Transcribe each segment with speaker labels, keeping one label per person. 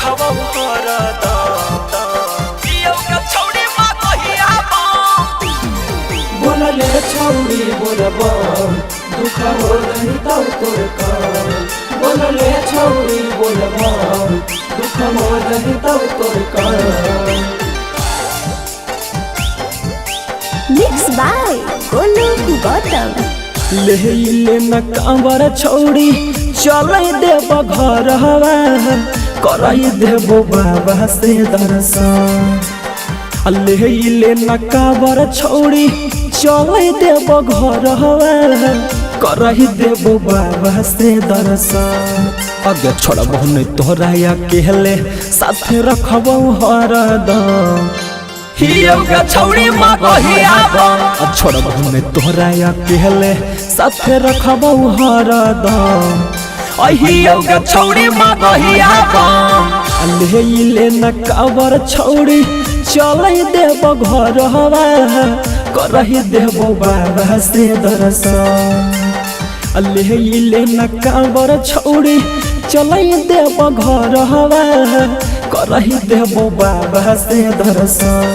Speaker 1: रखबो
Speaker 2: बोलले छौरी बोलबो दुख हो रही तौ तोर काम बोलले छौरी बोलबो दुख हो रही तौ तोर काम।
Speaker 3: Mix by Golu Gautam.
Speaker 2: ले न कांवर छौरी चलै देव घर हवा कराई देबो बाबा से दर्शन। ले न कांवर छौरी चलै देव घर हवा कराई देबो बाबा से दर्शन। आगे छोड़बो नहीं तोरा अकेले साथे रखबो हरदम।
Speaker 1: हियोगा छौरी मागहियाबो
Speaker 2: छोड़बो नहीं तोरा अकेले साथे रखबो हरदम।
Speaker 1: हियोगा छौरी मागहियाबो
Speaker 2: ले न कांवर छौरी चलै देव घर हवा करही देबो बाबा से दर्शन। ले न कांवर छौरी चलै देव घर हवा करही देबो बाबा से दर्शन।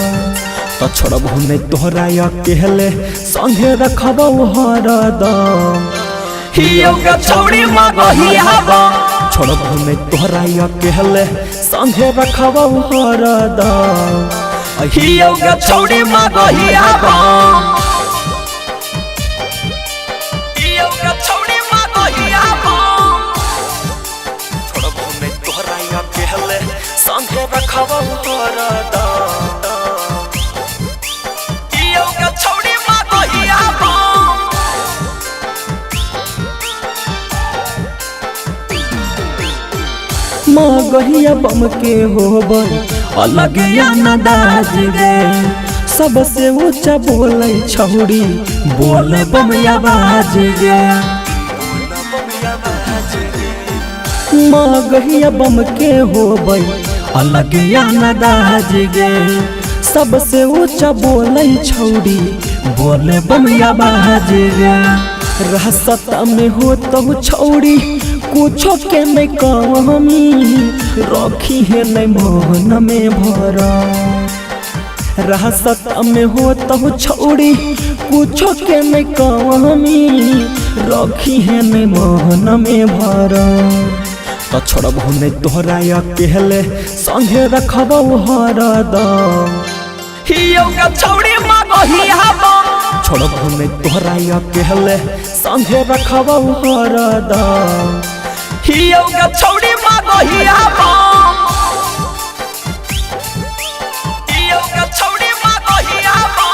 Speaker 2: तो छोड़बो नहीं तोरा अकेले संगे रखबो हरदम।
Speaker 1: हियोगा छौरी मागहियाबो
Speaker 2: छोड़बो नहीं तोरा अकेले संगे रखबो हरदम।
Speaker 1: हियोगा छौरी मागहियाबो हियोगा छौरी मागहियाबो
Speaker 2: छोड़बो नहीं तोरा अकेले संगे रखबो हरदम।
Speaker 1: हियोगा छौरी मागहियाबो
Speaker 2: मागहिया बम के होबै अलग अंदाज रे सबसे ऊंचा बोलै छौरी बोल बम आवाज रे। मागहिया बम के होबै अलग अंदाज रे सबसे ऊंचा बोलै छौरी बोल बम आवाज रे। रास्ता में हो तो छौरी कुछो के नहीं कमी रखी है नहीं मोहन में भरा। रास्ता में हो तो छौरी कुछो के नहीं कमी रखी है नहीं मोहन में भरा। तो छोड़बो नहीं तोरा अकेले संगे रखबो हरदम।
Speaker 1: हियोगा छौरी मागहियाबो
Speaker 2: छोड़बो नहीं तोरा अकेले संगे रखबो हरदम।
Speaker 1: हियोगा छौरी मागहियाबो हियोगा छौरी मागहियाबो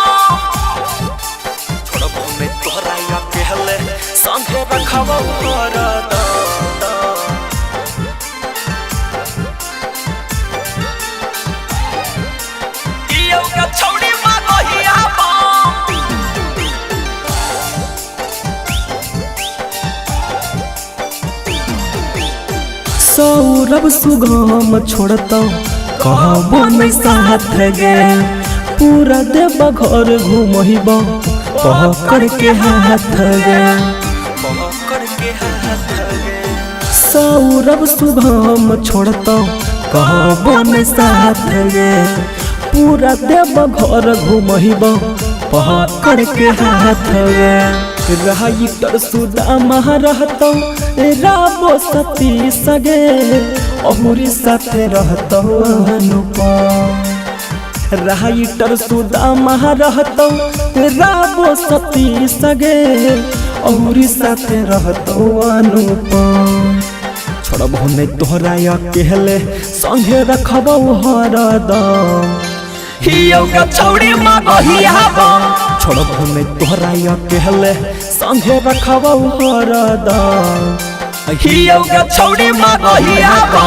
Speaker 2: छोड़बो नहीं तोरा अकेले संगे रखबो हरदम।
Speaker 1: हियोगा छौरी मागहियाबो
Speaker 2: सौरभ सुगम छोड़ता कहबो नहीं साथ गे पूरा देव घर घूमब पकड़ के हाथ गे। सौरभ सुगम छोड़ता कहबो नहीं साथ गे पूरा देव घर घूमब पकड़ के हाथ गे। राइटर सुदामा रहतो राबो सती सगे अहुरी साथे रहतो अनुपम। राइटर सुदामा रहतो राबो सती सगे अहुरी साथे रहतो अनुपम। छोड़बो नहीं तोरा अकेले संगे रखबो हरदम।
Speaker 1: हियोगा छौरी मागहियाबो
Speaker 2: छोड़बो नहीं तोरा अकेले संगे रखबो हरदम।
Speaker 1: हियोगा छौरी मागहियाबो।